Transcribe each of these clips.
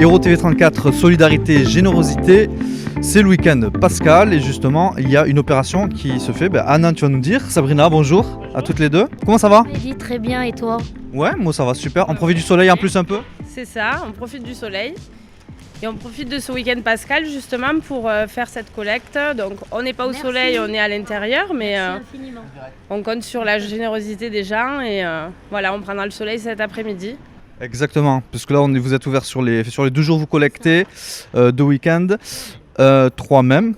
Héros TV34, solidarité, générosité. C'est le week-end pascal et justement il y a une opération qui se fait. Anna, tu vas nous dire. Sabrina, bonjour à toutes les deux. Comment ça va? Mehdi, très bien, et toi? Ouais, moi ça va super. On profite du soleil en plus un peu? C'est ça, on profite du soleil. Et on profite de ce week-end pascal justement pour faire cette collecte. Donc on n'est pas au soleil, on est à l'intérieur, mais on compte sur la générosité des gens et voilà, on prendra le soleil cet après-midi. Exactement, parce que là vous êtes ouvert sur les 2 jours, vous collectez 2 week-ends, 3 même,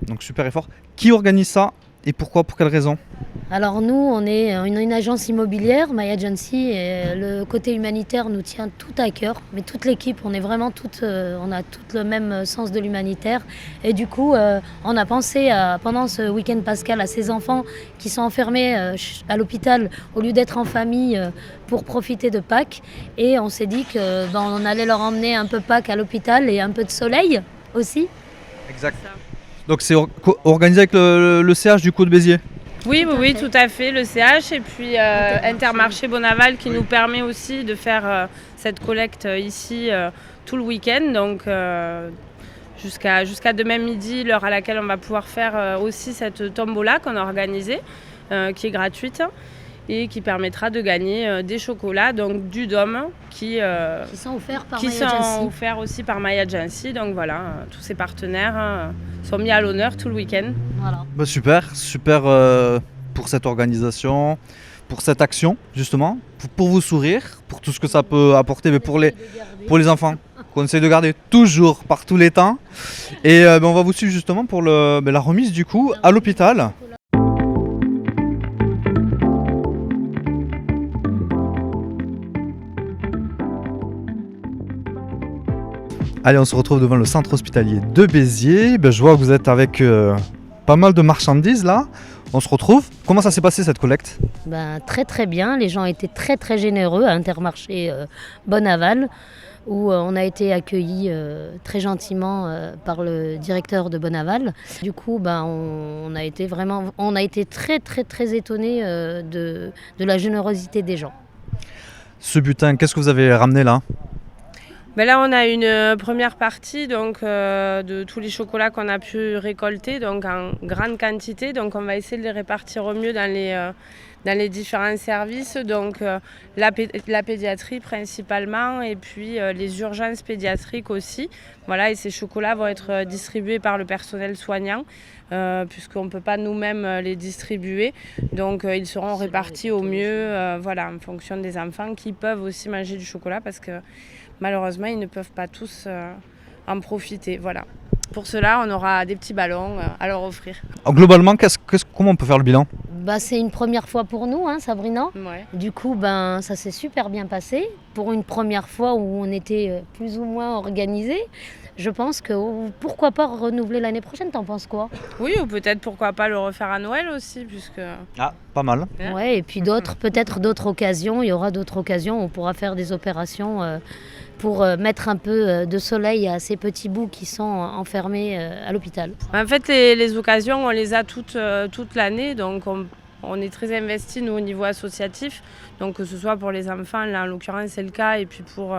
donc super effort. Qui organise ça et pourquoi, pour quelle raison? Alors nous, on est une agence immobilière, My Agency, et le côté humanitaire nous tient tout à cœur. Mais toute l'équipe, on est vraiment on a tout le même sens de l'humanitaire. Et du coup, on a pensé pendant ce week-end pascal à ces enfants qui sont enfermés à l'hôpital au lieu d'être en famille pour profiter de Pâques. Et on s'est dit qu'on allait leur emmener un peu Pâques à l'hôpital et un peu de soleil aussi. Exact. Donc c'est organisé avec le CH du coup de Béziers? Oui, tout à fait, le CH et puis Intermarché Bonaval qui nous permet aussi de faire cette collecte ici tout le week-end, donc jusqu'à demain midi, l'heure à laquelle on va pouvoir faire aussi cette tombola qu'on a organisée, qui est gratuite et qui permettra de gagner des chocolats, donc du Dôme, qui sont offerts par offerts aussi par My Agency. Donc voilà, tous ces partenaires sont mis à l'honneur tout le week-end. Voilà. Super pour cette organisation, pour cette action justement, pour vous sourire, pour tout ce que ça peut apporter, mais pour les enfants qu'on essaye de garder toujours par tous les temps. Et on va vous suivre justement pour la remise du coup à l'hôpital. Allez, on se retrouve devant le centre hospitalier de Béziers. Je vois que vous êtes avec pas mal de marchandises là. On se retrouve. Comment ça s'est passé cette collecte? Très très bien. Les gens étaient très très généreux à Intermarché Bonaval, où on a été accueillis très gentiment par le directeur de Bonaval. Du coup, on a été très très très étonnés de la générosité des gens. Ce butin, qu'est-ce que vous avez ramené là? Là, on a une première partie de tous les chocolats qu'on a pu récolter, donc en grande quantité. Donc, on va essayer de les répartir au mieux dans les différents services. Donc, la pédiatrie principalement et puis les urgences pédiatriques aussi. Voilà, et ces chocolats vont être distribués par le personnel soignant puisqu'on ne peut pas nous-mêmes les distribuer. Donc, ils seront répartis au mieux en fonction des enfants qui peuvent aussi manger du chocolat parce que malheureusement, ils ne peuvent pas tous en profiter. Voilà. Pour cela, on aura des petits ballons à leur offrir. Globalement, comment on peut faire le bilan? C'est une première fois pour nous, Sabrina. Ouais. Du coup, ça s'est super bien passé. Pour une première fois où on était plus ou moins organisé. Je pense que pourquoi pas renouveler l'année prochaine, t'en penses quoi? Oui, ou peut-être pourquoi pas le refaire à Noël aussi, puisque... Ah, pas mal. Ouais, et puis peut-être d'autres occasions, il y aura d'autres occasions où on pourra faire des opérations pour mettre un peu de soleil à ces petits bouts qui sont enfermés à l'hôpital. En fait, les occasions, on les a toute l'année, donc on est très investis, nous, au niveau associatif. Donc, que ce soit pour les enfants, là, en l'occurrence, c'est le cas, et puis pour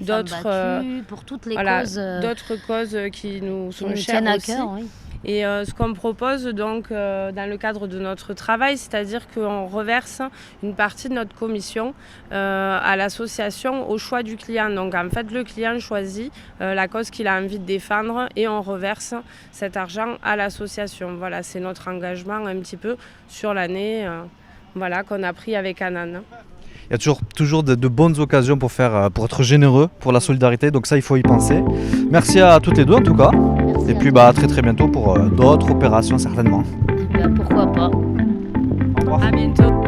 d'autres pour toutes les d'autres causes qui nous sont chères tiennent à aussi. cœur, oui. Et ce qu'on propose donc dans le cadre de notre travail, c'est-à-dire qu'on reverse une partie de notre commission à l'association au choix du client. Donc en fait, le client choisit la cause qu'il a envie de défendre et on reverse cet argent à l'association. Voilà, c'est notre engagement un petit peu sur l'année qu'on a pris avec Anan. Il y a toujours de bonnes occasions pour être généreux pour la solidarité, donc ça il faut y penser. Merci à toutes les deux en tout cas. Merci et puis à très très bientôt pour d'autres opérations certainement. Pourquoi pas. Au revoir. À bientôt.